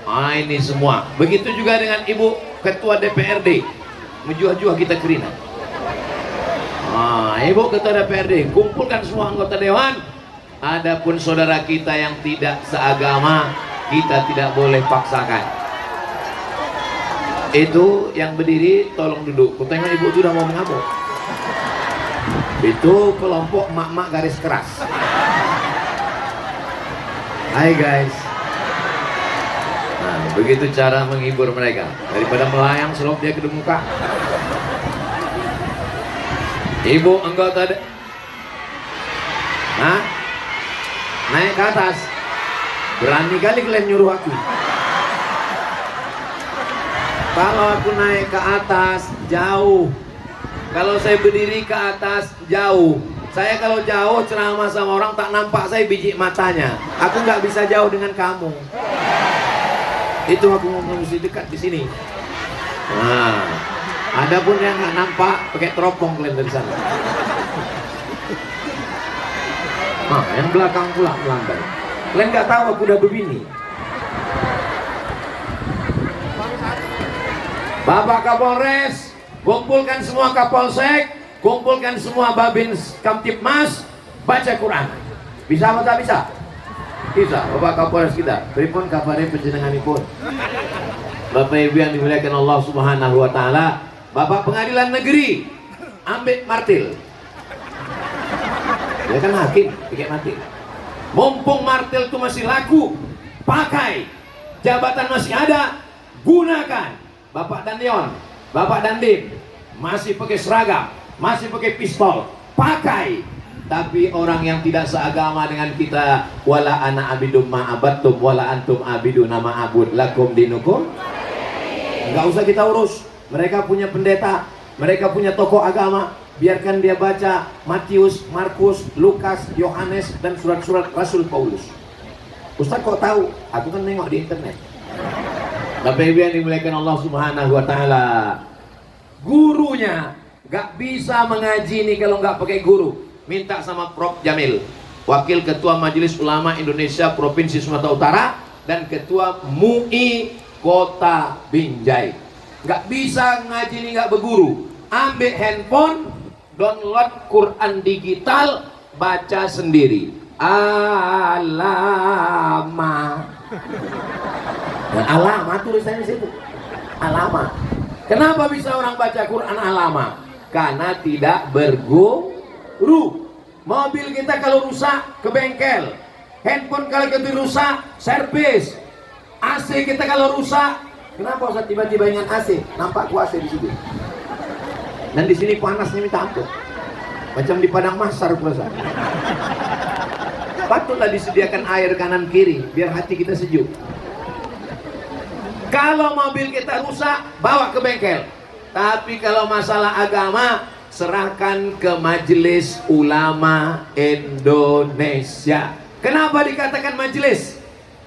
Ini semua. Begitu juga dengan ibu ketua DPRD, menjuah-juah kita kerina. Ibu ketua DPRD, kumpulkan semua anggota dewan. Adapun saudara kita yang tidak seagama, kita tidak boleh paksakan. Itu yang berdiri tolong duduk. Kutengok ibu sudah mau mengamuk. Itu kelompok mak-mak garis keras. Hai guys. Nah, begitu cara menghibur mereka. Daripada melayang selop dia ke muka. Ibu anggota naik ke atas. Berani kali kalian nyuruh aku. Kalau aku naik ke atas jauh. Kalau saya berdiri ke atas jauh. Saya kalau jauh ceramah sama orang tak nampak saya biji matanya. Aku nggak bisa jauh dengan kamu. Itu aku ngomong mesti dekat di sini. Nah, ada pun yang nggak nampak pakai teropong kalian dari sana. Yang belakang pula melambai. Kalian nggak tahu aku udah berbini. Bapak Kapolres, kumpulkan semua Kapolsek, kumpulkan semua Babins Kamtipmas, baca Quran. Bisa atau tak bisa? Bisa. Bapak Kapolres kita, pripun kabare panjenenganipun? Bapak Ibu yang dimuliakan Allah Subhanahu wa taala, Bapak Pengadilan Negeri, ambil martil. Dia kan hakim, pakai martil. Mumpung martil itu masih laku, pakai. Jabatan masih ada, gunakan. Bapak Dandion, Bapak Dandim, masih pakai seragam, masih pakai pistol, pakai. Tapi orang yang tidak seagama dengan kita, wala ana abidum ma'abattum wala antum abiduna ma'abud lakum dinukum. Enggak usah kita urus. Mereka punya pendeta, mereka punya tokoh agama. Biarkan dia baca Matius, Markus, Lukas, Yohanes dan surat-surat Rasul Paulus. Ustaz kok tahu? Aku kan nengok di internet. Bapak Ibu yang dimuliakan Allah Subhanahu wa taala, gurunya gak bisa mengaji nih kalau nggak pakai guru. Minta sama Prof Jamil, Wakil Ketua Majelis Ulama Indonesia Provinsi Sumatera Utara dan Ketua MUI Kota Binjai. Gak bisa ngaji nih nggak berguru. Ambil handphone, download Quran digital, baca sendiri. Alama. Dan alama tulisannya di situ. Alama. Kenapa bisa orang baca Quran alama? Karena tidak berguru. Mobil kita kalau rusak ke bengkel, handphone kalau kita rusak servis, AC kita kalau rusak, kenapa Ustaz tiba-tiba ingat AC? Nampak ku AC di situ. Dan di sini panasnya minta ampun. Macam di padang mahsyar puasa. Patutlah disediakan air kanan kiri biar hati kita sejuk. Kalau mobil kita rusak, bawa ke bengkel. Tapi kalau masalah agama, serahkan ke Majelis Ulama Indonesia. Kenapa dikatakan majelis?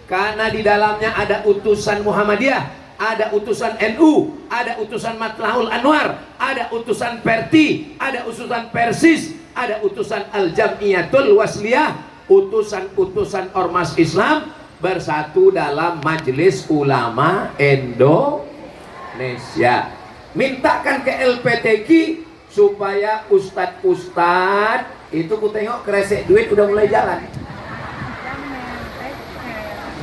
Karena di dalamnya ada utusan Muhammadiyah, ada utusan NU, ada utusan Matlahul Anwar, ada utusan Perti, ada utusan Persis, ada utusan Al-Jam'iyatul Wasliyah, utusan-utusan ormas Islam bersatu dalam Majelis Ulama Indonesia. Mintakan ke LPTQ supaya ustadz-ustadz itu ku tengok kresek duit udah mulai jalan.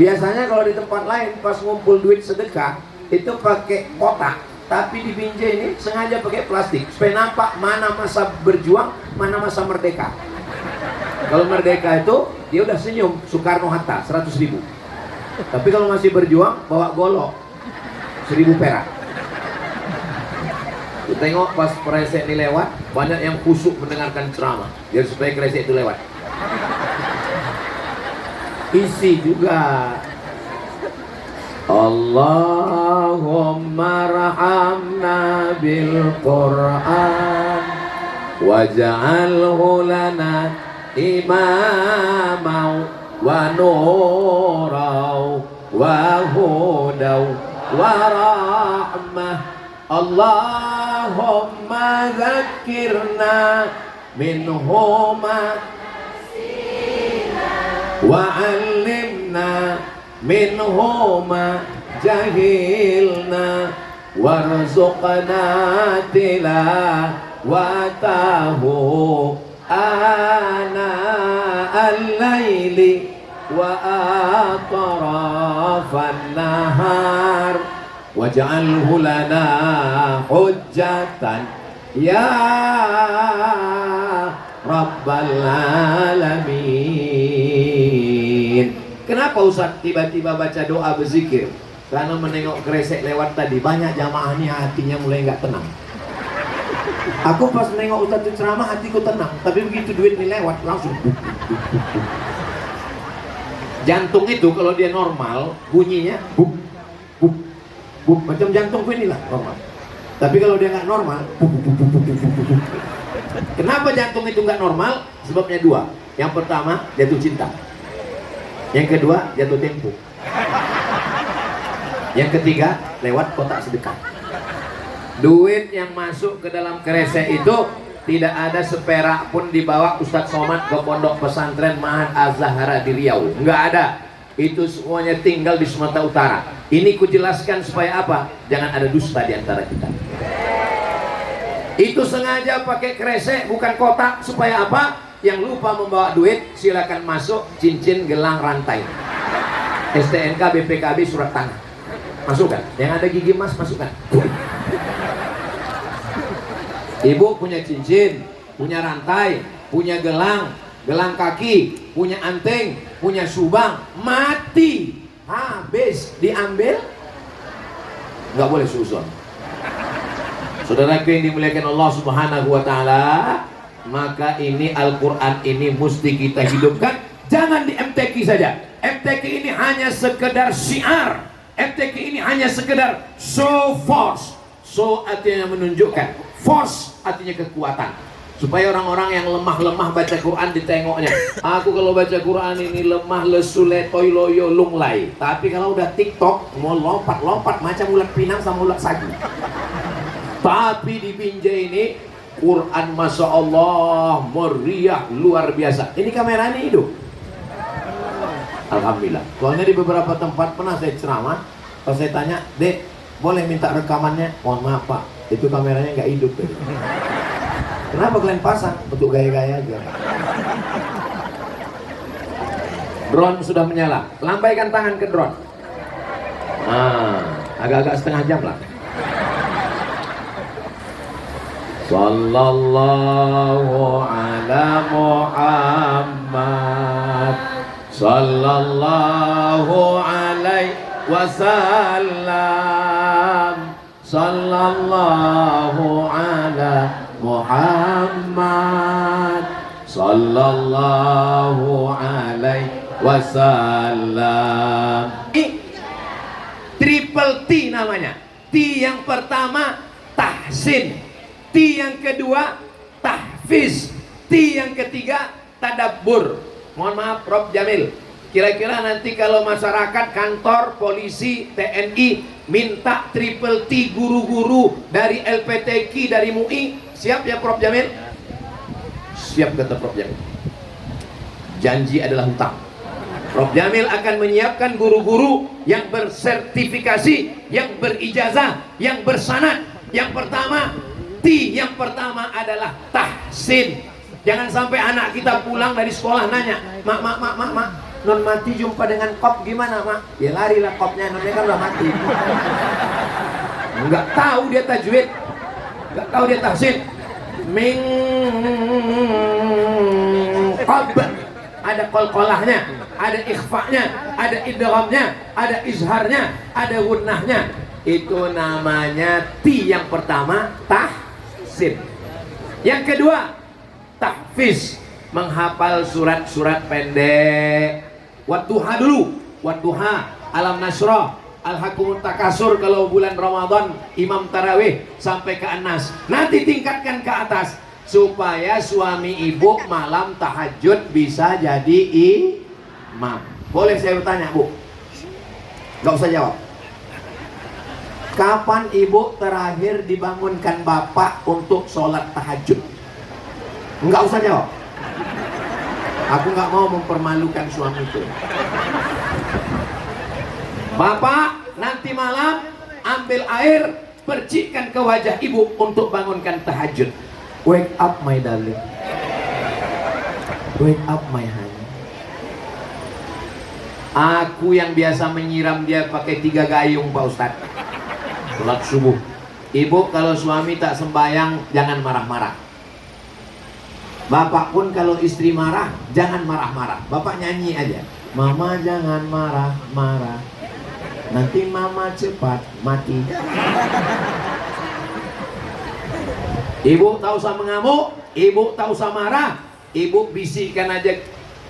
Biasanya kalau di tempat lain pas ngumpul duit sedekah itu pakai kotak, tapi di Binjai ini sengaja pakai plastik supaya nampak mana masa berjuang, mana masa merdeka. Kalau merdeka itu dia udah senyum, Soekarno-Hatta 100.000. Tapi kalau masih berjuang bawa golok 1.000 perak. Tengok pas kresek ini lewat, banyak yang khusyuk mendengarkan ceramah biar supaya kresek itu lewat. Isi juga Allahumma rahamna bil Qur'an waj'alhu lana imamau wa nurau wa hudau wa rahmah. Allahumma zakirna minhuma wa 'allimna minhuma jahilna warzuqna tilawatahu ana al-laili wa atrafan nahar waj'alhu lana hujjatan ya rabbal alamin. Kenapa Ustaz tiba-tiba baca doa berzikir? Karena menengok kresek lewat tadi, banyak jamaahnya hatinya mulai nggak tenang. Aku pas menengok Ustaz itu ceramah, hatiku tenang. Tapi begitu duit ini lewat, langsung jantung itu kalau dia normal, bunyinya buk, buk, buk. Macam jantungku inilah normal. Tapi kalau dia nggak normal, buk, buk, buk, buk, buk, buk, buk. Kenapa jantung itu nggak normal? Sebabnya dua. Yang pertama, jatuh cinta. Yang kedua, jatuh tempo. Yang ketiga, lewat kotak sedekah. Duit yang masuk ke dalam kresek itu tidak ada seperak pun dibawa Ustadz Somad ke pondok pesantren Ma'had Az-Zahra di Riau. Enggak ada. Itu semuanya tinggal di Sumatera Utara. Ini kujelaskan supaya apa? Jangan ada dusta di antara kita. Itu sengaja pakai kresek bukan kotak supaya apa? Yang lupa membawa duit silakan masuk, cincin, gelang, rantai, STNK, BPKB, surat tanah, masukkan. Yang ada gigi emas masukkan. Ibu punya cincin, punya rantai, punya gelang, gelang kaki, punya anting, punya subang, mati, habis diambil, nggak boleh suzon. Saudaraku yang dimuliakan Allah Subhanahu wa Ta'ala, maka ini Al-Quran ini mesti kita hidupkan. Jangan di MTQ saja. MTQ ini hanya sekedar syiar. MTQ ini hanya sekedar show force. Show artinya menunjukkan, force artinya kekuatan, supaya orang-orang yang lemah-lemah baca Quran ditengoknya. Aku kalau baca Quran ini lemah, lesu, letoy, loyo, lunglai. Tapi kalau udah TikTok mau lompat-lompat macam ulat pinang sama ulat sagu. Tapi di Binjai ini Quran Masya Allah meriah luar biasa. Ini kamera ini hidup, alhamdulillah. Soalnya di beberapa tempat pernah saya ceramah, pas saya tanya, Dek, boleh minta rekamannya? Mohon maaf Pak, itu kameranya nggak hidup. Kenapa kalian pasang? Untuk gaya-gaya aja. Drone sudah menyala. Lambaikan tangan ke drone. Agak-agak setengah jam lah. Sallallahu ala Muhammad sallallahu alaihi wasallam sallallahu ala Muhammad sallallahu alaihi wasallam. Triple T namanya. T yang pertama tahsin, T yang kedua tahfiz, T yang ketiga tadabbur. Mohon maaf Prof Jamil, kira-kira nanti kalau masyarakat, kantor, polisi, TNI minta triple T guru-guru dari LPTQ, dari MUI, siap ya Prof Jamil? Siap kata Prof Jamil. Janji adalah hutang. Prof Jamil akan menyiapkan guru-guru yang bersertifikasi, yang berijazah, yang bersanad. Yang pertama T yang pertama adalah tahsin. Jangan sampai anak kita pulang dari sekolah nanya, mak, non mati jumpa dengan kop gimana mak? Ya larilah kopnya, nonnya kan udah mati. Nggak tahu dia tajwid, nggak tahu dia tahsin. Min qab, ada qalqalahnya, ada ikhfa'nya, ada idghamnya, ada izharnya, ada gunnahnya. Itu namanya T yang pertama tahsin. Yang kedua tahfiz, menghafal surat-surat pendek. Wadduha dulu, wadduha, alam nasrah, al-hakumut takasur kalau bulan Ramadan, imam tarawih sampai ke An-Nas. Nanti tingkatkan ke atas supaya suami ibu malam tahajud bisa jadi imam. Boleh saya bertanya Bu? Gak usah jawab. Kapan ibu terakhir dibangunkan bapak untuk sholat tahajud? Enggak usah jawab. Aku nggak mau mempermalukan suamiku. Bapak nanti malam ambil air, percikkan ke wajah ibu untuk bangunkan tahajud. Wake up my darling, wake up my honey. Aku yang biasa menyiram dia pakai 3 gayung Pak Ustadz sholat subuh. Ibu kalau suami tak sembahyang jangan marah-marah. Bapak pun kalau istri marah jangan marah-marah. Bapak nyanyi aja, mama jangan marah-marah, nanti mama cepat mati. Ibu tak usah mengamuk, ibu tak usah marah, ibu bisikkan aja.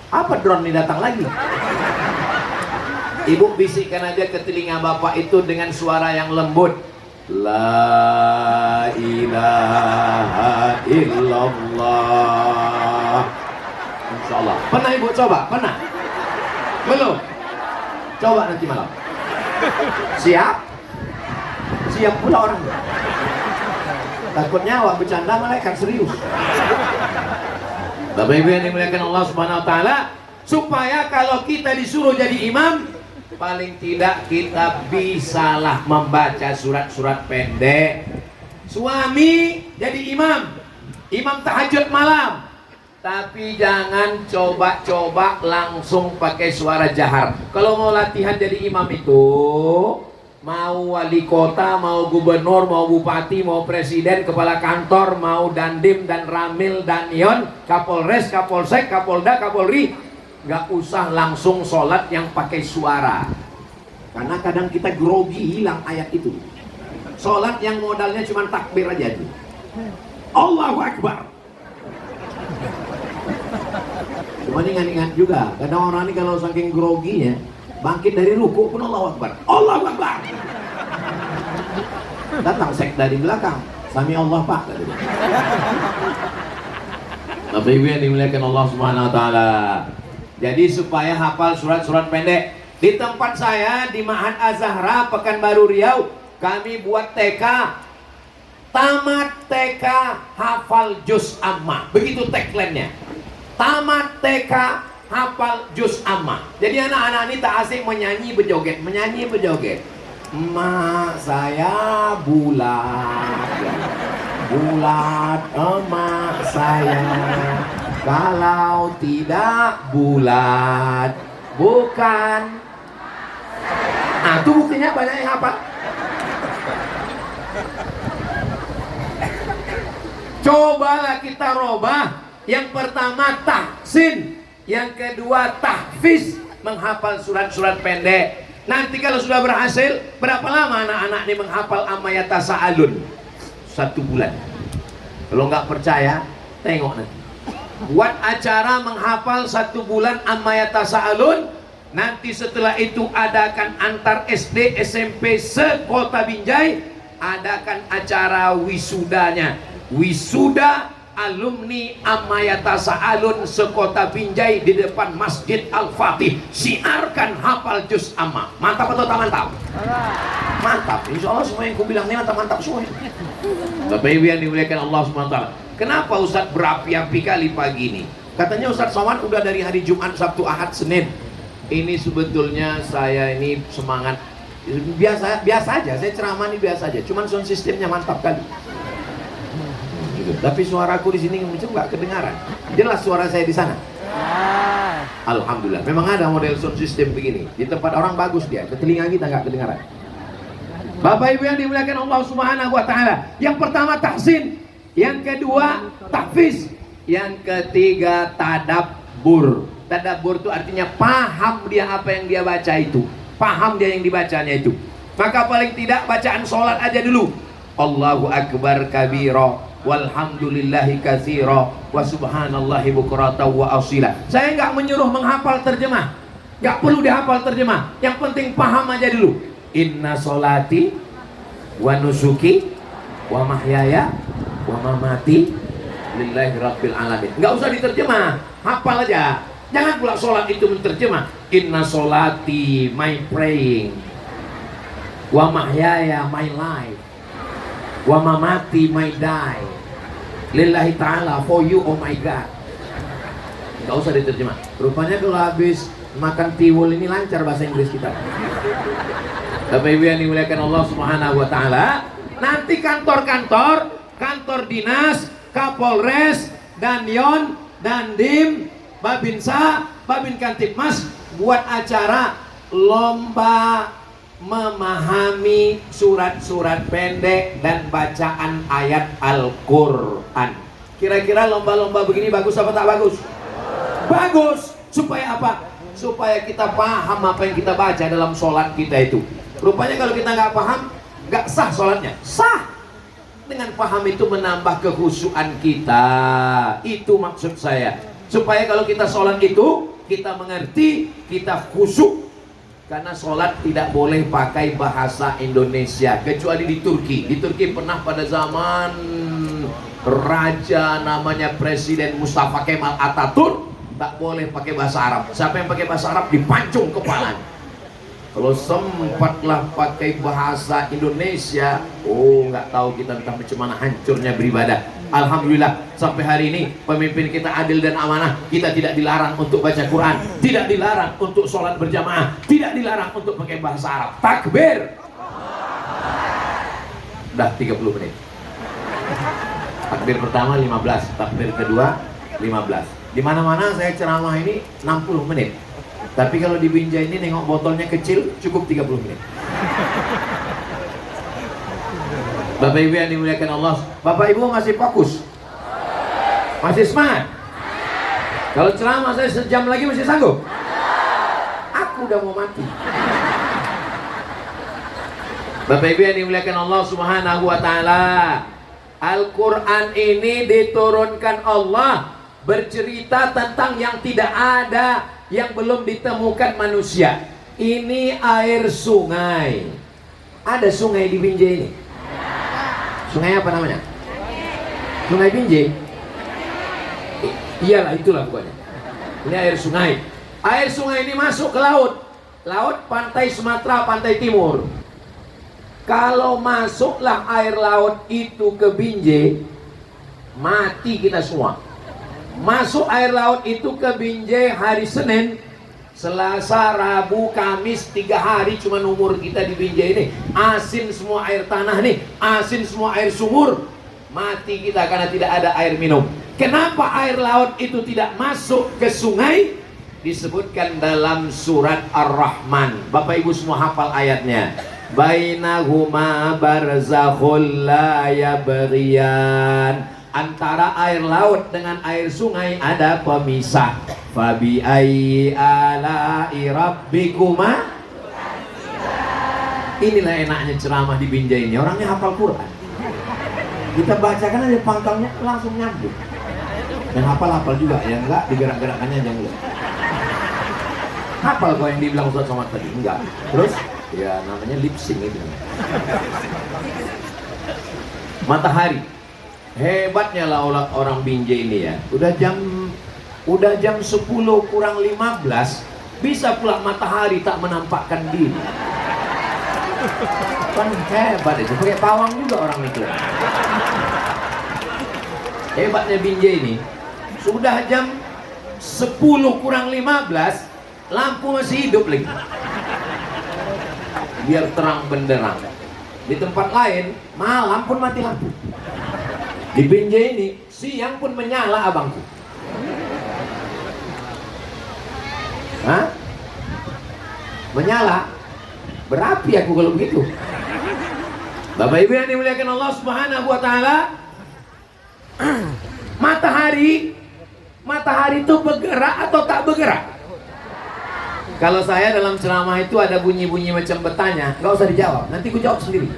Apa drone ini datang lagi? Ibu bisikkan aja ke telinga bapak itu dengan suara yang lembut, la ilaha illallah. Insyaallah. Pernah ibu coba? Pernah? Belum? Coba nanti malam. Siap? Siap pula orang. Takutnya awak bercanda malaikat serius. Bapak Ibu yang dimuliakan Allah Subhanahu wa taala, supaya kalau kita disuruh jadi imam, paling tidak kita bisalah membaca surat-surat pendek. Suami jadi imam, imam tahajud malam, tapi jangan coba-coba langsung pakai suara jahar. Kalau mau latihan jadi imam itu, mau wali kota, mau gubernur, mau bupati, mau presiden, kepala kantor, mau dandim dan ramil dan ion, kapolres, kapolsek, kapolda, kapolri, nggak usah langsung sholat yang pakai suara, karena kadang kita grogi, hilang ayat itu. Sholat yang modalnya cuma takbir aja tuh, Allahu Akbar. Cuma ingat-ingat juga, kadang orang ini kalau saking groginya bangkit dari ruku pun Allahu Akbar, Allahu Akbar. Datang sek dari belakang, Sami Allah Pak. Bapak Ibu yang dimuliakan Allah Subhanahu wa taala. Jadi supaya hafal surat-surat pendek. Di tempat saya di Ma'had Az-Zahra Pekanbaru Riau, kami buat TK. Tamat TK hafal juz amma. Begitu tagline-nya. Tamat TK hafal juz amma. Jadi anak-anak ini tak asik menyanyi berjoget, menyanyi berjoget. Emak saya bulat, bulat emak saya. Kalau tidak bulat, bukan. Nah, itu buktinya banyak yang hafal. Cobalah kita robah. Yang pertama tahsin, yang kedua tahfiz, menghafal surat-surat pendek. Nanti kalau sudah berhasil, berapa lama anak-anak ini menghafal amma yatasaalun? 1 bulan. Kalau nggak percaya, tengok nanti. Buat acara menghafal 1 bulan amma yatasaalun. Nanti setelah itu adakan antar SD, SMP se-Kota Binjai, adakan acara wisudanya. Wisuda alumni amma yatasaalun se-Kota Binjai di depan Masjid Al-Fatih. Siarkan hafal juz amma. Mantap atau tak mantap? Mantap. Insya Allah semua yang aku bilang ini mantap-mantap semua. Bapak Ibu yang dimuliakan Allah SWT. Kenapa Ustadz berapi-api kali pagi ini? Katanya Ustadz Somad udah dari hari Jumat, Sabtu, Ahad, Senin. Ini sebetulnya saya ini semangat biasa aja. Saya ceramah ini biasa aja. Cuman sound sistemnya mantap kali. Tapi suaraku di sini macam nggak kedengaran. Jelas suara saya di sana. Alhamdulillah. Memang ada model sound system begini. Di tempat orang bagus dia. Ke telinga kita nggak kedengaran. Bapak Ibu yang dimuliakan Allah Subhanahu wa taala. Yang pertama tahsin, yang kedua tahfiz, yang ketiga tadabbur. Tadabbur itu artinya paham dia apa yang dia baca itu. Paham dia yang dibacanya itu. Maka paling tidak bacaan sholat aja dulu. Allahu Akbar kabira, walhamdulillahi katsira, wa subhanallahi bukratan wa asila. Saya nggak menyuruh menghafal terjemah. Nggak perlu dihafal terjemah. Yang penting paham aja dulu. Inna sholati wa nusuki wa mahyaya wa mamati lillahi rabbil alamin. Nggak usah diterjemah, hafal aja. Jangan pula sholat itu menterjemah. Inna sholati, my praying, wa mahyaya, my life, wa mamati, my die, lillahi ta'ala, for you, oh my God. Nggak usah diterjemah. Rupanya kalau habis makan tiwul ini lancar bahasa Inggris kita. Bapak Ibu yang dimuliakan Allah Subhanahu wa taala, nanti kantor-kantor, kantor dinas, Kapolres, Danyon, Dandim, Babinsa, Babin Kantipmas buat acara lomba memahami surat-surat pendek dan bacaan ayat Al-Quran. Kira-kira lomba-lomba begini bagus apa tak bagus? Bagus. Supaya apa? Supaya kita paham apa yang kita baca dalam sholat kita itu. Rupanya kalau kita nggak paham, nggak sah sholatnya. Sah. Dengan paham itu menambah kekhusyuan kita. Itu maksud saya. Supaya kalau kita sholat itu, kita mengerti, kita khusyuk. Karena sholat tidak boleh pakai bahasa Indonesia, kecuali di Turki. Di Turki pernah pada zaman raja namanya Presiden Mustafa Kemal Atatürk, tak boleh pakai bahasa Arab. Siapa yang pakai bahasa Arab dipancung kepalanya. Kalau sempatlah pakai bahasa Indonesia, nggak tahu kita entah bagaimana hancurnya beribadah. Alhamdulillah sampai hari ini pemimpin kita adil dan amanah. Kita tidak dilarang untuk baca Quran, tidak dilarang untuk sholat berjamaah, tidak dilarang untuk pakai bahasa Arab. Takbir. Udah 30 menit. Takbir pertama 15, takbir kedua 15. Di mana-mana saya ceramah ini 60 menit. Tapi kalau di Binjai ini nengok botolnya kecil, cukup 30 menit. Bapak Ibu yang dimuliakan Allah, Bapak Ibu masih fokus? Masih semangat? Kalau ceramah saya sejam lagi masih sanggup? Aku udah mau mati. Bapak Ibu yang dimuliakan Allah Subhanahu wa taala, Al-Quran ini diturunkan Allah bercerita tentang yang tidak ada, yang belum ditemukan manusia. Ini air sungai. Ada sungai di Binjai ini? Sungai apa namanya? Sungai Binjai? Iyalah, itulah pokoknya. Ini air sungai. Air sungai ini masuk ke laut. Laut pantai Sumatera, pantai timur. Kalau masuklah air laut itu ke Binjai, mati kita semua. Masuk air laut itu ke Binjai hari Senin, Selasa, Rabu, Kamis, 3 hari cuma umur kita di Binjai ini. Asin semua air tanah nih, asin semua air sumur. Mati kita karena tidak ada air minum. Kenapa air laut itu tidak masuk ke sungai? Disebutkan dalam surat Ar-Rahman. Bapak Ibu semua hafal ayatnya. Bainahuma barzakhul la yabghiyan. Antara air laut dengan air sungai ada pemisah. Fabi ayyi ala'i rabbikuma. Inilah enaknya ceramah di Binjai ini. Orangnya hafal Quran. Kita bacakan aja pangkalnya langsung nyambung. Dan hafal-hafal juga, yang enggak digerak-gerakannya aja enggak. Hafal kok yang dibilang Ustaz Somad tadi? Enggak. Terus ya namanya lip sync itu. Matahari. Hebatnya lah orang Binjai ini ya. Udah jam 10 kurang 15 bisa pula matahari tak menampakkan diri. Kan hebat itu. Pakai pawang juga orang itu. Hebatnya Binjai ini. Sudah jam 10 kurang 15 lampu masih hidup lagi. Biar terang benderang. Di tempat lain malam pun mati lampu. Di Binjai ini siang pun menyala abangku. Hah? Menyala? Berapi aku kalau begitu. Bapak Ibu yang dimuliakan Allah Subhanahu wa taala, matahari itu bergerak atau tak bergerak? Kalau saya dalam ceramah itu ada bunyi-bunyi macam bertanya, nggak usah dijawab, nanti ku jawab sendiri.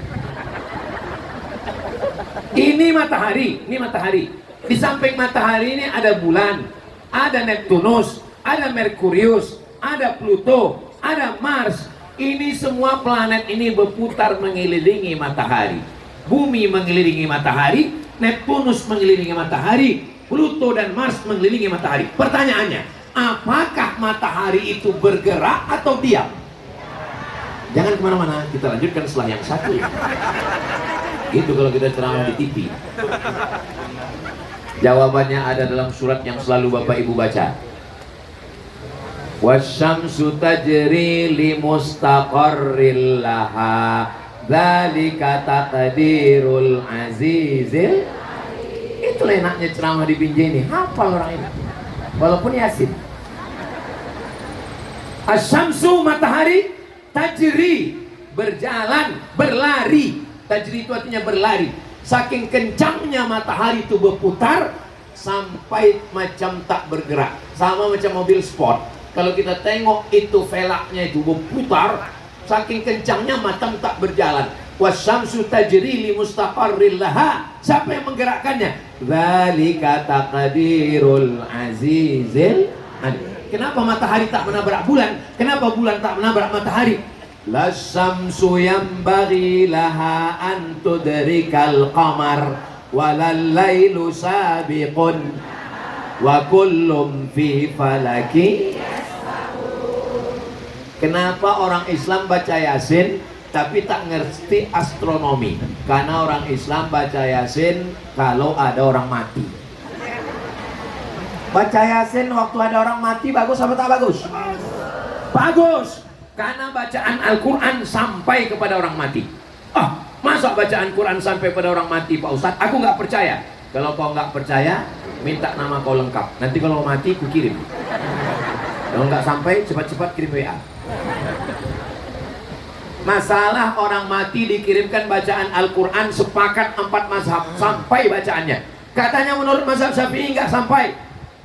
Ini matahari. Di samping matahari ini ada bulan, ada Neptunus, ada Merkurius, ada Pluto, ada Mars. Ini semua planet ini berputar mengelilingi matahari. Bumi mengelilingi matahari, Neptunus mengelilingi matahari, Pluto dan Mars mengelilingi matahari. Pertanyaannya, apakah matahari itu bergerak atau diam? Jangan kemana-mana, kita lanjutkan setelah yang satu. Itu kalau kita ceramah di TV. Jawabannya ada dalam surat yang selalu Bapak Ibu baca. Wasyamsu tajri li mustaqarril laha dzalika taqdirul azizil. Itulah enaknya ceramah di Binjai ini, hafal orang ini walaupun Yasin. Asyamsu matahari, tajri berjalan, berlari. Tajri itu artinya berlari. Saking kencangnya matahari itu berputar sampai macam tak bergerak, sama macam mobil sport. Kalau kita tengok itu velgnya itu berputar, saking kencangnya macam tak berjalan. Wasyamsu tajri li mustaqarril laha. Siapa yang menggerakkannya? Dzalika taqdirul azizil alim. Kenapa matahari tak menabrak bulan? Kenapa bulan tak menabrak matahari? Lasyamsu yanbaghi laha an tudrikal qamar walal lailu sabiqun wa kullum fi falaki. Kenapa orang Islam baca Yasin tapi tak ngerti astronomi? Karena orang Islam baca Yasin kalau ada orang mati. Baca Yasin waktu ada orang mati bagus apa tak bagus? Bagus. Karena bacaan Al-Quran sampai kepada orang mati. Masa bacaan Quran sampai pada orang mati, Pak Ustadz? Aku nggak percaya. Kalau kau nggak percaya, minta nama kau lengkap. Nanti kalau mati, ku kirim. Kalau nggak sampai, cepat-cepat kirim WA. Masalah orang mati dikirimkan bacaan Al-Quran, sepakat 4 mazhab sampai bacaannya. Katanya menurut mazhab Syafi'i nggak sampai.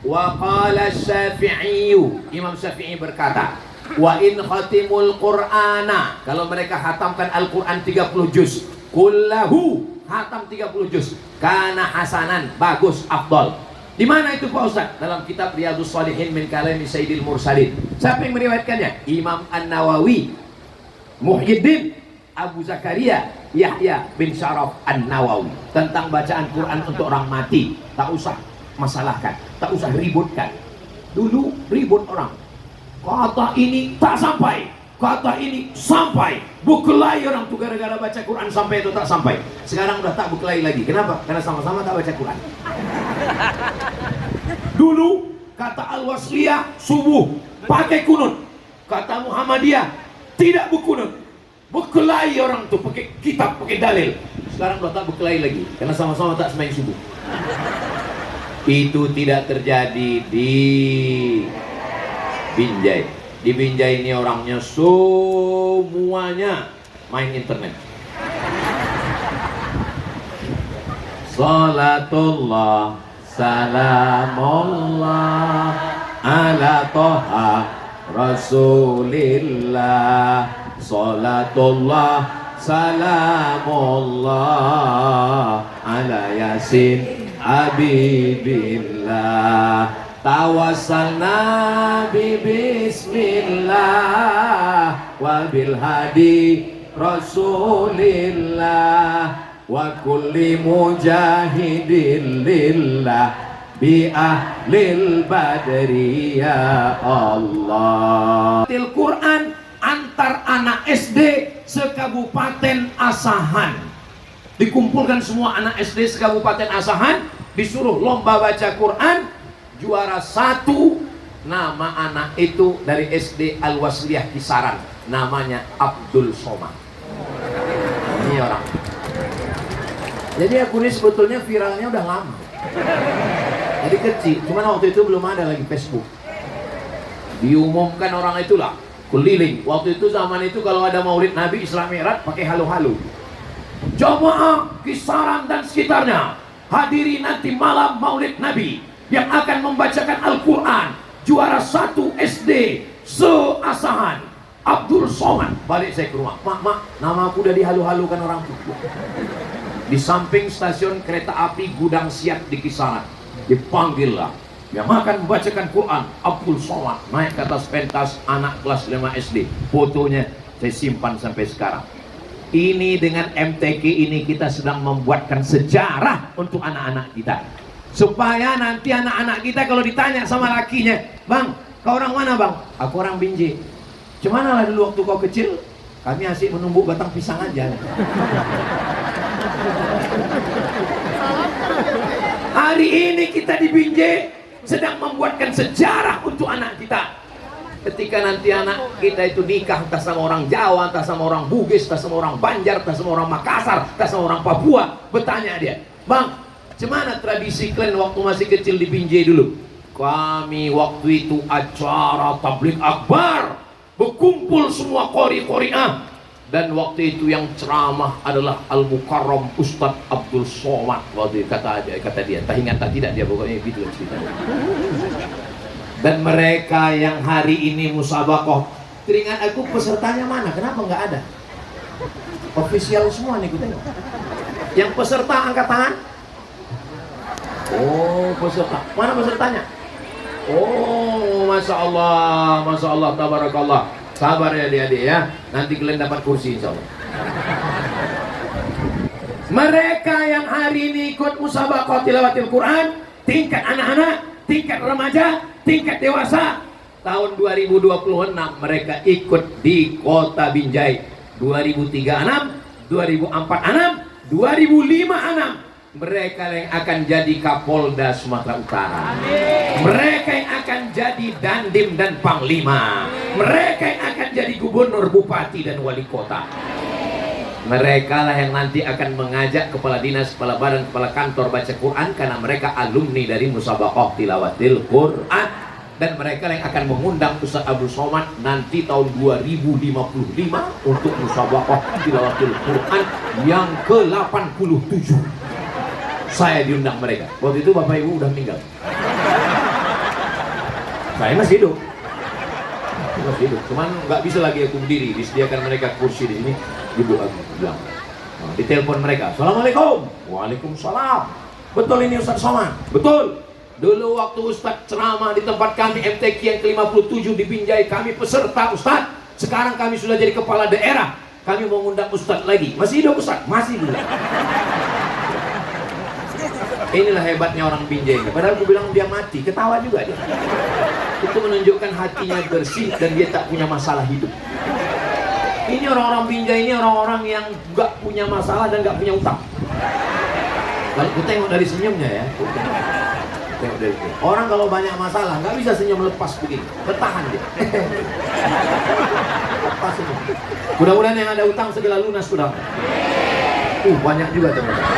Wa qala Syafi'iyu, Imam Syafi'i berkata, wa in khatimul Qur'ana, kalau mereka hatamkan Al-Quran 30 juz, kullahu, hatam 30 juz, kana hasanan, bagus, afdal. Di mana itu Pak Ustaz? Dalam kitab Riyadhus Shalihin min kalami Sayyidil Mursalin. Siapa yang meriwayatkannya? Imam An-Nawawi, Muhyiddin Abu Zakaria Yahya bin Syaraf An-Nawawi, tentang bacaan Quran untuk orang mati. Tak usah masalahkan, tak usah ributkan. Dulu ribut orang, kata ini tak sampai, kata ini sampai, berkelahi orang tuh gara-gara baca Quran sampai itu tak sampai. Sekarang udah tak berkelahi lagi. Kenapa? Karena sama-sama tak baca Quran. Dulu kata Al-Wasliyah subuh pakai kunut, kata Muhammadiyah tidak berkunut. Berkelahi orang tuh pakai kitab, pakai dalil. Sekarang udah tak berkelahi lagi karena sama-sama tak sembahyangan subuh. Itu tidak terjadi di Binjai. Di Binjai ini orangnya semuanya main internet. Salatullah salamullah ala toha rasulillah. Salatullah salamullah ala yasin habibillah. Tawassalna bi bismillah wa bil hadi rasulillah wa kulli mujahidin lillah bi ahlil badri ya Allah. Al-Quran antar anak SD sekabupaten Asahan. Dikumpulkan semua anak SD sekabupaten Asahan, disuruh lomba baca Quran. Juara 1, nama anak itu dari SD Al-Wasliyah Kisaran, namanya Abdul Somad. Ini orang. Jadi aku ini sebetulnya viralnya udah lama. Jadi kecil, cuman waktu itu belum ada lagi Facebook. Diumumkan orang itulah keliling. Waktu itu zaman itu kalau ada Maulid Nabi Isra Mi'raj pakai halo-halo. Jamaah Kisaran dan sekitarnya, hadiri nanti malam Maulid Nabi yang akan membacakan Al-Quran. Juara 1 SD se-Asahan, Abdul Somad. Balik saya ke rumah, mak, nama aku udah dihalu-halukan orang tua. Di samping stasiun kereta api Gudang Siap di Kisaran, dipanggil lah yang akan membacakan Quran, Abdul Somad. Naik ke atas pentas, anak kelas 5 SD. Fotonya saya simpan sampai sekarang. Ini dengan MTQ ini kita sedang membuatkan sejarah untuk anak-anak kita, supaya nanti anak-anak kita kalau ditanya sama lakinya, bang, kau orang mana bang? Aku orang Binjai. Cemana lah dulu waktu kau kecil? Kami asik menumbuk batang pisang aja. Hari ini kita di Binjai sedang membuatkan sejarah untuk anak kita. Ketika nanti anak kita itu nikah, entah sama orang Jawa, entah sama orang Bugis, entah sama orang Banjar, entah sama orang Makassar, entah sama orang Papua, bertanya dia, "Bang, gimana tradisi kalian waktu masih kecil di Binjai dulu?" "Kami waktu itu acara tabligh akbar, berkumpul semua qori-qori'ah, dan waktu itu yang ceramah adalah Al-Mukarram Ustadz Abdul Somad." Waktu itu kata dia, tak ingat tak tidak dia, pokoknya gitu ceritanya. Dan mereka yang hari ini musabakoh, teringat aku pesertanya mana? Kenapa nggak ada? Official semua nih, tengok. Yang peserta angkat tangan. Oh, peserta. Mana pesertanya? Oh, masya Allah, tabarakallah. Sabar ya adik-adik ya. Nanti kalian dapat kursi insya Allah. Mereka yang hari ini ikut musabakoh tilawatil Quran, tingkat anak-anak, tingkat remaja, tingkat dewasa, tahun 2026 mereka ikut di kota Binjai. 2036, 2046, 2056 mereka yang akan jadi Kapolda Sumatera Utara. Mereka yang akan jadi Dandim dan Panglima. Mereka yang akan jadi Gubernur, Bupati dan Wali Kota. Mereka lah yang nanti akan mengajak kepala dinas, kepala badan, kepala kantor baca Quran, karena mereka alumni dari Musabakoh Tilawatil Quran. Dan mereka yang akan mengundang Ustaz Abdul Somad nanti tahun 2055 untuk Musabakoh Tilawatil Quran yang ke-87. Saya diundang mereka. Waktu itu Bapak Ibu udah meninggal. Saya masih hidup. Cuman nggak bisa lagi aku berdiri, disediakan mereka kursi di sini, duduk aku bilang. Nah, ditelepon mereka, "Assalamualaikum." "Waalaikumsalam." "Betul ini Ustaz Somad?" "Betul. Dulu waktu Ustaz ceramah di tempat kami MTQ yang ke-57 di Binjai, kami peserta Ustaz. Sekarang kami sudah jadi kepala daerah. Kami mau ngundang Ustaz lagi." "Masih hidup Ustaz?" "Masih dulu." Inilah hebatnya orang Binjai. Padahal aku bilang dia mati, ketawa juga dia. Itu menunjukkan hatinya bersih dan dia tak punya masalah hidup. Ini orang-orang Binjai ini orang-orang yang gak punya masalah dan gak punya utang. Kalau aku tengok dari senyumnya ya, tengok dari itu. Orang kalau banyak masalah nggak bisa senyum lepas begini, bertahan dia. Lepas senyum. Mudah-mudahan yang ada utang segera lunas sudah. Banyak juga teman-teman.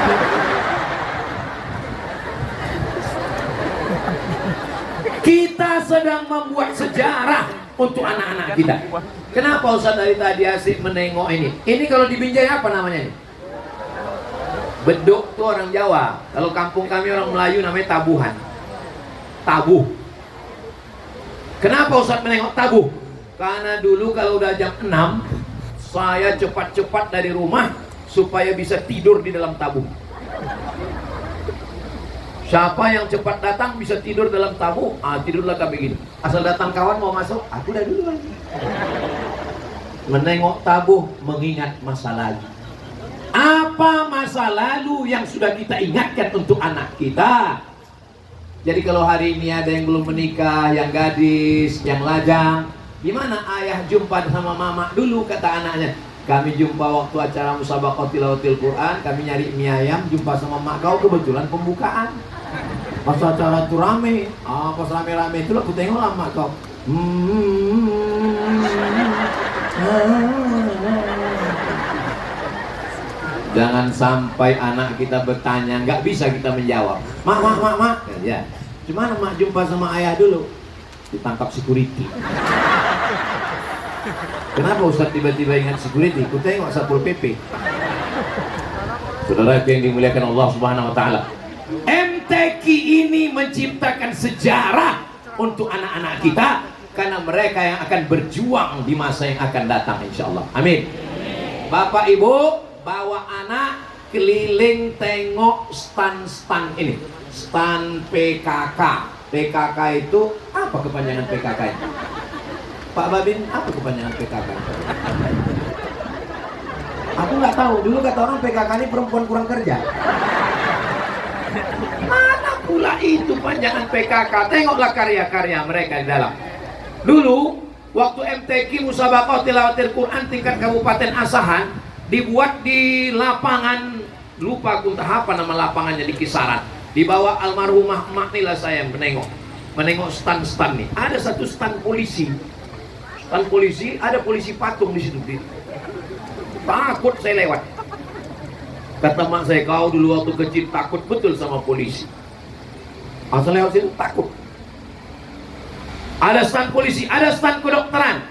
Kita sedang membuat sejarah untuk anak-anak kita. Kenapa Ustaz dari tadi asik menengok ini? Ini kalau di Binjai apa namanya ini? Beduk itu orang Jawa. Kalau kampung kami orang Melayu namanya tabuhan. Tabuh. Kenapa Ustaz menengok tabuh? Karena dulu kalau udah jam 6, saya cepat-cepat dari rumah supaya bisa tidur di dalam tabuh. Siapa yang cepat datang bisa tidur dalam tabuh, tidurlah kami gini. Asal datang kawan mau masuk, aku udah duluan. Menengok tabuh, mengingat masa lalu. Apa masa lalu yang sudah kita ingatkan untuk anak kita? Jadi kalau hari ini ada yang belum menikah, yang gadis, yang lajang, gimana ayah jumpa sama mama dulu, kata anaknya. Kami jumpa waktu acara Musabakoh Tilawatil Quran, kami nyari mie ayam, jumpa sama mak kau, kebetulan pembukaan. Pas acara itu rame, pas rame-rame itu aku tengok lah mak kau. Jangan sampai anak kita bertanya, nggak bisa kita menjawab. Mak. Ya. Gimana mak jumpa sama ayah dulu? Ditangkap security. Kenapa Ustaz tiba-tiba ingat security? Ku tengok Satpol PP. Saudara yang dimuliakan Allah Subhanahu wa taala. MTQ ini menciptakan sejarah untuk anak-anak kita karena mereka yang akan berjuang di masa yang akan datang insyaallah. Amin. Bapak Ibu bawa anak keliling tengok stand-stand ini. Stand PKK. PKK itu apa kepanjangan PKK itu? Pak Babin, apa kepanjangan PKK? Aku nggak tahu. Dulu kata orang PKK ini perempuan kurang kerja. Mana pula itu panjangan PKK? Tengoklah karya-karya mereka di dalam. Dulu waktu MTQ Musabakoh Tilawatil Quran tingkat Kabupaten Asahan dibuat di lapangan, lupa aku entah apa nama lapangannya, di kisaran. Di bawah almarhumah emak inilah saya menengok stand-stand nih. Ada satu stand polisi. Kan polisi, ada polisi patung di situ. Takut saya lewat. Kata mak saya, kau dulu waktu kecil takut betul sama polisi. Asal lewat situ takut. Ada stand polisi, ada stand kedokteran.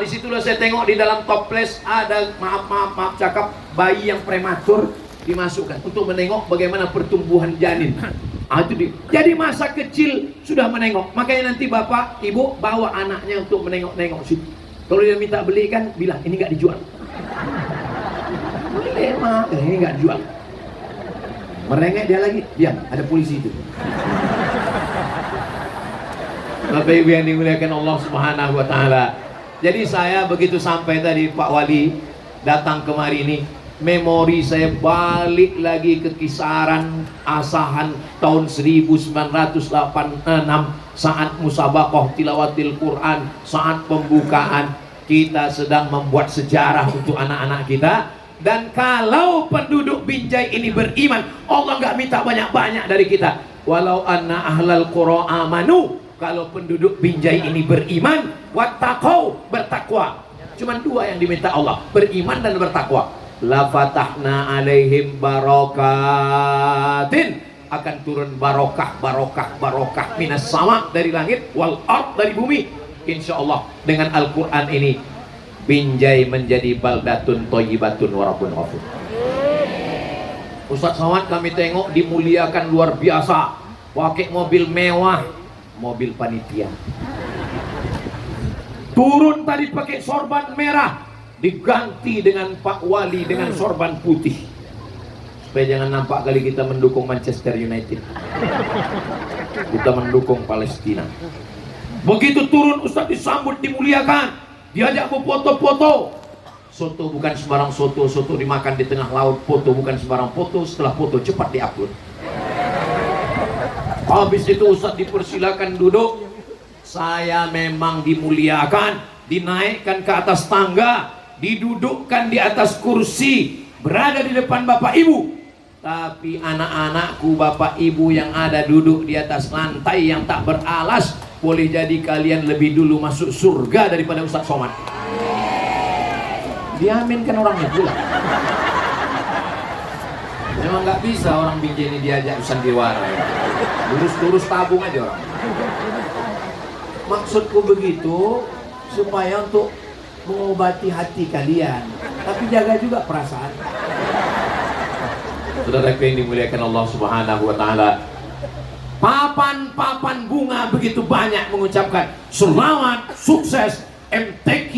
Disitulah saya tengok di dalam toples ada maaf cakap bayi yang prematur dimasukkan untuk menengok bagaimana pertumbuhan janin. Jadi masa kecil sudah menengok. Makanya nanti bapak, ibu bawa anaknya untuk menengok-nengok situ. Kalau dia minta belikan, bilang ini nggak dijual. Boleh mak, ini nggak dijual. Merengek dia lagi, diam. Ada polisi itu. Bapak Ibu yang dimuliakan Allah Subhanahu Wa Taala. Jadi saya begitu sampai tadi Pak Wali datang kemari ini, memori saya balik lagi ke kisaran Asahan tahun 1986 saat musabaqah tilawatil Quran, saat pembukaan. Kita sedang membuat sejarah untuk anak-anak kita. Dan kalau penduduk Binjai ini beriman, Allah nggak minta banyak-banyak dari kita. Walau anna ahlal qura amanu, kalau penduduk Binjai ini beriman, wattaqau, bertakwa. Cuman dua yang diminta Allah, beriman dan bertakwa. La fatahna alaihim barakatin, akan turun barokah minas sama, dari langit, wal ard, dari bumi. Insya Allah dengan Al-Quran ini Binjai menjadi baldatun thayyibatun wa rabbun ghafur. Ustaz Somad kami tengok dimuliakan luar biasa, pakai mobil mewah, mobil panitia. Turun tadi pakai sorban merah, diganti dengan Pak Wali dengan sorban putih, supaya jangan nampak kali kita mendukung Manchester United, kita mendukung Palestina. Begitu turun Ustaz disambut, dimuliakan, diajak berfoto-foto. Soto bukan sembarang soto, soto dimakan di tengah laut. Foto bukan sembarang foto, setelah foto cepat diupload. Habis itu Ustaz dipersilakan duduk. Saya memang dimuliakan, dinaikkan ke atas tangga, didudukkan di atas kursi, berada di depan Bapak Ibu. Tapi anak-anakku, Bapak Ibu yang ada duduk di atas lantai yang tak beralas, boleh jadi kalian lebih dulu masuk surga daripada Ustaz Somad. Diaminkan orangnya pula. Memang nggak bisa orang Binjai ini diajak sandiwara. Lurus-lurus tabung aja orang. Maksudku begitu supaya untuk mengobati hati kalian, tapi jaga juga perasaan. Saudara yang dimuliakan Allah Subhanahu Wa Taala, papan-papan bunga begitu banyak mengucapkan selamat sukses MTQ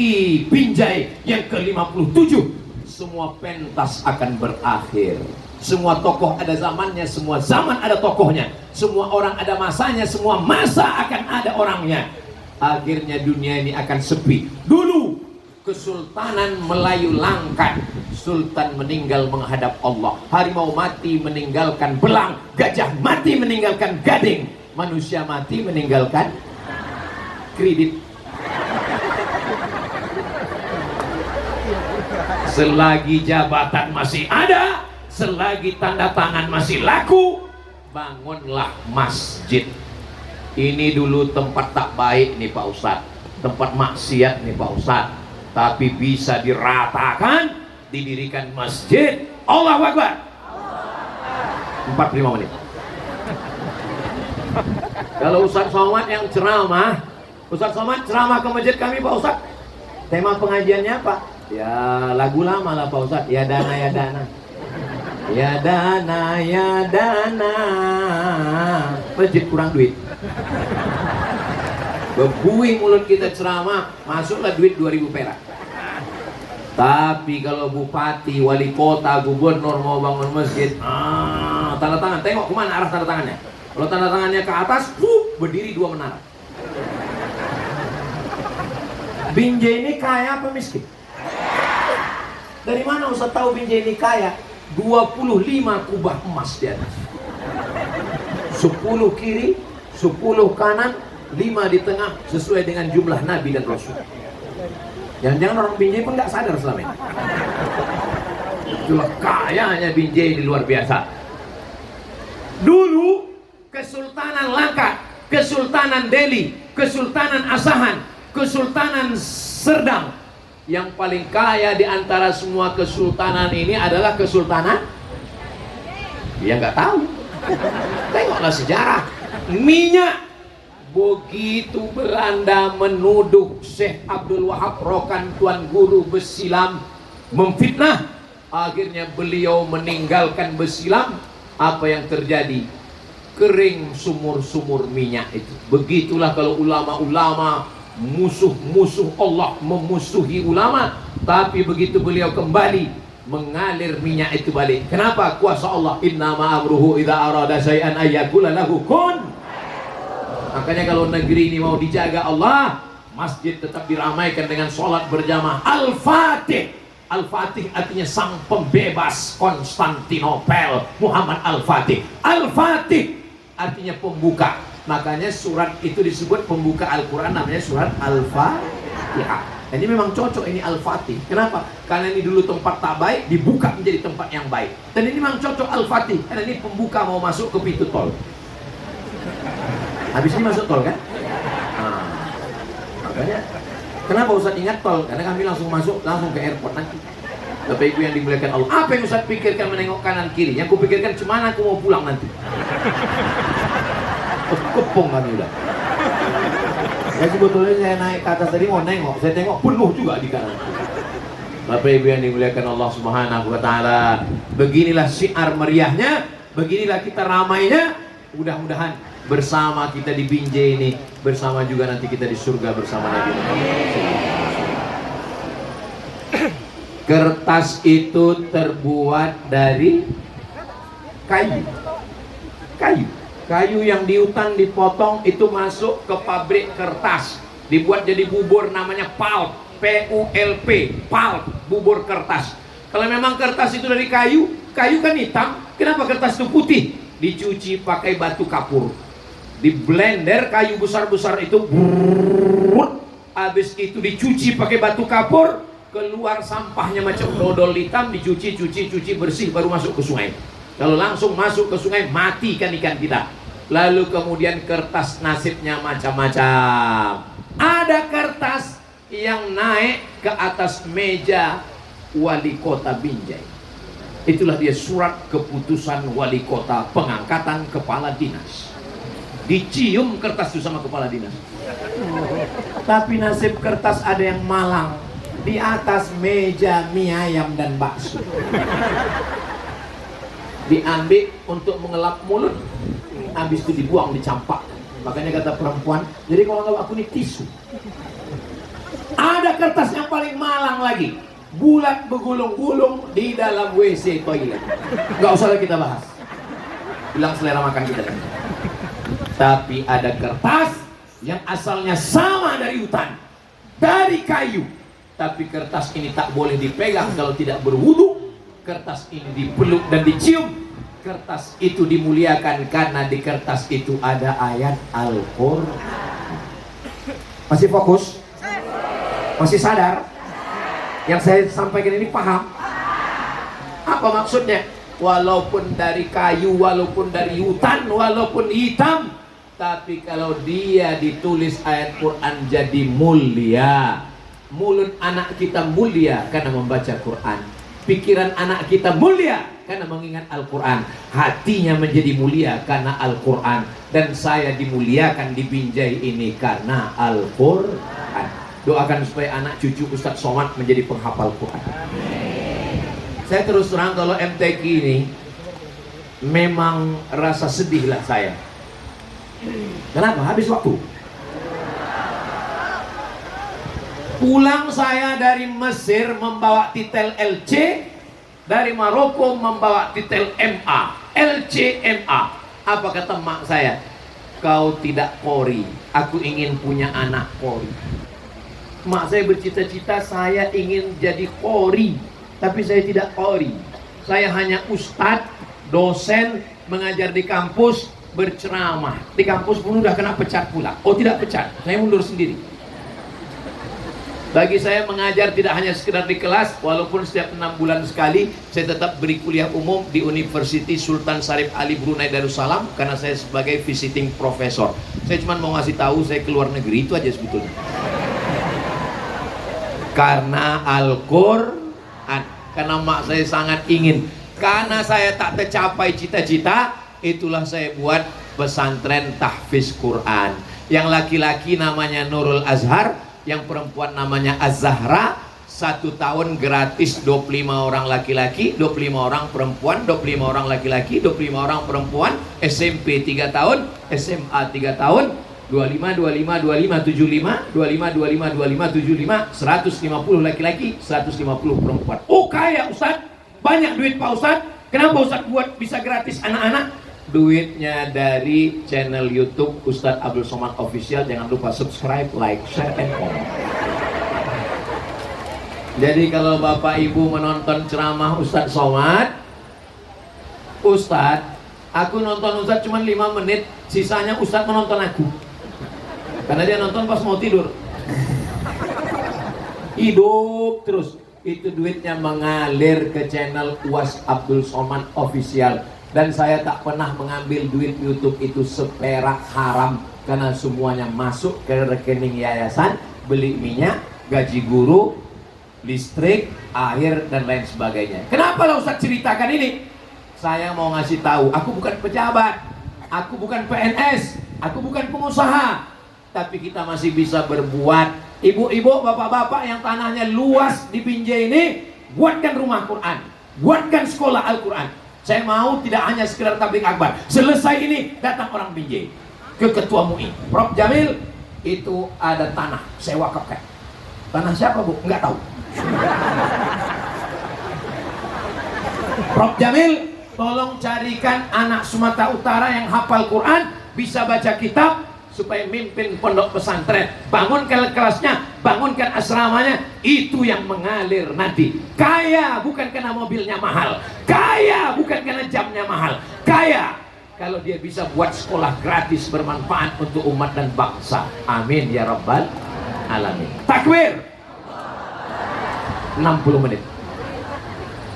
Binjai yang ke-57. Semua pentas akan berakhir. Semua tokoh ada zamannya, semua zaman ada tokohnya. Semua orang ada masanya, semua masa akan ada orangnya. Akhirnya dunia ini akan sepi. Dulu Kesultanan Melayu Langkat, Sultan meninggal menghadap Allah, harimau mati meninggalkan belang, gajah mati meninggalkan gading, manusia mati meninggalkan kredit. Selagi jabatan masih ada, selagi tanda tangan masih laku, bangunlah masjid. Ini dulu tempat tak baik nih Pak Ustadz, tempat maksiat nih Pak Ustadz, tapi bisa diratakan, didirikan masjid. Allahu Akbar. 45 menit. Kalau Ustaz Somad yang ceramah, Ustaz Somad ceramah ke masjid kami Pak Ustaz, tema pengajiannya apa? Ya lagu lama lah Pak Ustaz. Ya dana ya dana, ya dana ya dana. Masjid kurang duit. Bebuih mulut kita ceramah, masuklah duit 2000 perak. Tapi kalau bupati, wali kota, gubernur mau bangun masjid, tanda tangan, tengok kemana arah tanda tangannya. Kalau tanda tangannya ke atas, berdiri 2 menara. Binjai ini kaya apa miskin? Dari mana Ustaz tahu Binjai ini kaya? 25 kubah emas di atas, 10 kiri, 10 kanan, 5 di tengah, sesuai dengan jumlah Nabi dan Rasul. Jangan-jangan orang Binjai pun nggak sadar selama ini. Itulah kayanya Binjai ini luar biasa. Dulu Kesultanan Langkat, Kesultanan Delhi, Kesultanan Asahan, Kesultanan Serdang. Yang paling kaya di antara semua kesultanan ini adalah kesultanan. Ya nggak tahu. Tengoklah sejarah. Minyak. Begitu Belanda menuduh Syekh Abdul Wahab Rokan, Tuan Guru Besilam, memfitnah, akhirnya beliau meninggalkan Besilam. Apa yang terjadi? Kering sumur-sumur minyak itu. Begitulah kalau ulama-ulama, musuh-musuh Allah memusuhi ulama, tapi begitu beliau kembali, mengalir minyak itu balik. Kenapa? Kuasa Allah. Innama amruhu idza arada syai'an ayyakula lahu kun. Makanya kalau negeri ini mau dijaga Allah, masjid tetap diramaikan dengan sholat berjamaah. Al-Fatih. Al-Fatih artinya sang pembebas Konstantinopel, Muhammad Al-Fatih. Al-Fatih artinya pembuka. Makanya surat itu disebut pembuka Al-Quran, namanya surat Al-Fatihah. Ini memang cocok ini Al-Fatih. Kenapa? Karena ini dulu tempat tak baik, dibuka menjadi tempat yang baik. Dan ini memang cocok Al-Fatih, karena ini pembuka mau masuk ke pintu tol. Habis ini masuk tol kan? Nah, makanya kenapa Ustaz ingat tol? Karena kami langsung masuk, langsung ke airport nanti. Bapak Ibu yang dimuliakan Allah, apa yang Ustaz pikirkan menengok kanan kiri? Yang ku pikirkan cuma aku mau pulang nanti. Kepong kami udah. Ya sebetulnya saya naik ke atas tadi mau nengok, saya tengok penuh juga di kanan. Bapak Ibu yang dimuliakan Allah Subhanahu wa taala, beginilah syiar meriahnya, beginilah kita ramainya. Mudah-mudahan bersama kita di Binjai ini, bersama juga nanti kita di surga bersama Nabi Muhammad. Kertas itu terbuat dari kayu. Kayu yang di hutan dipotong itu masuk ke pabrik kertas, dibuat jadi bubur namanya pulp, P-U-L-P, pulp, bubur kertas. Kalau memang kertas itu dari kayu, kayu kan hitam, kenapa kertas itu putih? Dicuci pakai batu kapur, di blender kayu besar-besar itu, habis itu dicuci pakai batu kapur, keluar sampahnya macam dodol hitam, dicuci bersih, baru masuk ke sungai. Kalau langsung masuk ke sungai, mati ikan-ikan kita. Lalu kemudian kertas nasibnya macam-macam. Ada kertas yang naik ke atas meja wali kota Binjai. Itulah dia surat keputusan wali kota pengangkatan kepala dinas. Dicium kertas itu sama kepala dinas. Tapi nasib kertas ada yang malang. Di atas meja mie ayam dan bakso. Diambil untuk mengelap mulut, habis itu dibuang, dicampakkan. Makanya kata perempuan, jadi kalau nggak aku ini tisu. Ada kertas yang paling malang lagi, bulat bergulung-gulung di dalam WC toilet. Nggak usah lagi kita bahas, hilang selera makan kita. Tapi ada kertas yang asalnya sama dari hutan, dari kayu. Tapi kertas ini tak boleh dipegang kalau tidak berwudu. Kertas ini dipeluk dan dicium. Kertas itu dimuliakan karena di kertas itu ada ayat Al-Quran. Masih fokus? Masih sadar? Yang saya sampaikan ini paham? Apa maksudnya? Walaupun dari kayu, walaupun dari hutan, walaupun hitam, tapi kalau dia ditulis ayat Quran jadi mulia. Mulut anak kita mulia karena membaca Quran. Pikiran anak kita mulia karena mengingat Al-Quran. Hatinya menjadi mulia karena Al-Quran. Dan saya dimuliakan di Binjai ini karena Al-Quran. Doakan supaya anak cucu Ustadz Somad menjadi penghafal Quran. Saya terus terang kalau MTQ ini memang rasa sedih lah saya. Kenapa? Habis waktu. Pulang saya dari Mesir membawa titel LC, dari Maroko membawa titel MA, LCMA. Apa kata mak saya? Kau tidak Qori, aku ingin punya anak Qori. Mak saya bercita-cita saya ingin jadi Qori, tapi saya tidak Qori. Saya hanya ustadz, dosen, mengajar di kampus, berceramah. Di kampus pun udah kena pecat pula. Oh tidak pecat, saya mundur sendiri. Bagi saya mengajar tidak hanya sekedar di kelas, walaupun setiap 6 bulan sekali saya tetap beri kuliah umum di University Sultan Syarif Ali Brunei Darussalam karena saya sebagai visiting professor. Saya cuma mau ngasih tahu saya keluar negeri, itu aja sebetulnya. Karena Al-Quran. Karena mak saya sangat ingin. Karena saya tak tercapai cita-cita, itulah saya buat pesantren tahfiz Quran. Yang laki-laki namanya Nurul Azhar, yang perempuan namanya Az-Zahra. 1 tahun gratis 25 orang laki-laki, 25 orang perempuan, 25 orang laki-laki, 25 orang perempuan. SMP 3 tahun, SMA 3 tahun. 25, 25, 25, 75, 25, 25, 25, 75, 150 laki-laki, 150 perempuan. Oh kaya Ustaz, banyak duit Pak Ustaz. Kenapa Ustaz buat bisa gratis anak-anak? Duitnya dari channel YouTube Ustadz Abdul Somad Official. Jangan lupa subscribe, like, share, and comment. Jadi kalau Bapak Ibu menonton ceramah Ustadz Somad, Ustadz, aku nonton Ustadz cuma 5 menit, sisanya Ustadz menonton aku. Karena dia nonton pas mau tidur. Hidup terus. Itu duitnya mengalir ke channel UAS Abdul Somad Official. Dan saya tak pernah mengambil duit YouTube itu seperak haram. Karena semuanya masuk ke rekening yayasan, beli minyak, gaji guru, listrik, air, dan lain sebagainya. Kenapa lah Ustaz ceritakan ini? Saya mau ngasih tahu, aku bukan pejabat, aku bukan PNS, aku bukan pengusaha, tapi kita masih bisa berbuat. Ibu-ibu, bapak-bapak yang tanahnya luas di Binjai ini, buatkan rumah Quran, buatkan sekolah Al-Quran. Saya mau tidak hanya sekedar tabligh akbar. Selesai ini datang orang Binjai ke Ketua MUI, Prof Jamil, itu ada tanah saya wakafkan. Tanah siapa Bu? Enggak tahu. Prof Jamil, tolong carikan anak Sumatera Utara yang hafal Quran, bisa baca kitab, supaya mimpin pondok pesantren. Bangunkan kelasnya, bangunkan asramanya. Itu yang mengalir nanti. Kaya bukan karena mobilnya mahal, kaya bukan karena jamnya mahal, kaya kalau dia bisa buat sekolah gratis bermanfaat untuk umat dan bangsa. Amin ya rabbal alamin. Takbir. 60 menit.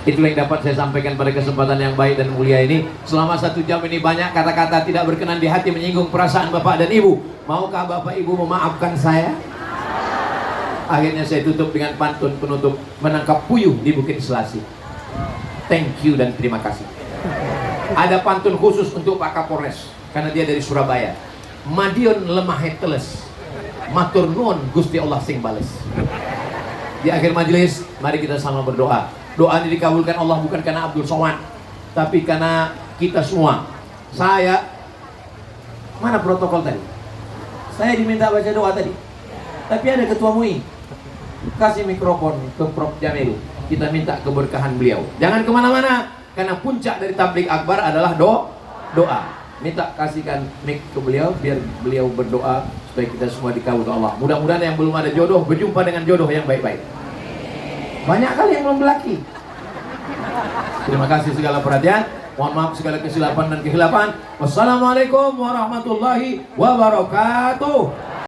Itulah yang dapat saya sampaikan pada kesempatan yang baik dan mulia ini. Selama 1 jam ini banyak kata-kata tidak berkenan di hati, menyinggung perasaan Bapak dan Ibu. Maukah Bapak Ibu memaafkan saya? Akhirnya saya tutup dengan pantun penutup, menangkap puyuh di Bukit Selasi. Thank you dan terima kasih. Ada pantun khusus untuk Pak Kapolres, karena dia dari Surabaya. Madiun lemah teles, matur nuwun Gusti Allah sing bales. Di akhir majelis, mari kita sama berdoa. Doa ini dikabulkan Allah bukan karena Abdul Somad, tapi karena kita semua. Saya, mana protokol tadi? Saya diminta baca doa tadi, tapi ada Ketua MUI. Kasih mikrofon ke Prof Jamil, kita minta keberkahan beliau. Jangan kemana-mana, karena puncak dari tabligh akbar adalah doa. Minta kasihkan mic ke beliau, biar beliau berdoa supaya kita semua dikabulkan Allah. Mudah-mudahan yang belum ada jodoh berjumpa dengan jodoh yang baik-baik. Banyak kali yang belum berlaki. Terima kasih segala perhatian. Mohon maaf segala kesilapan dan kehilapan. Wassalamualaikum warahmatullahi wabarakatuh.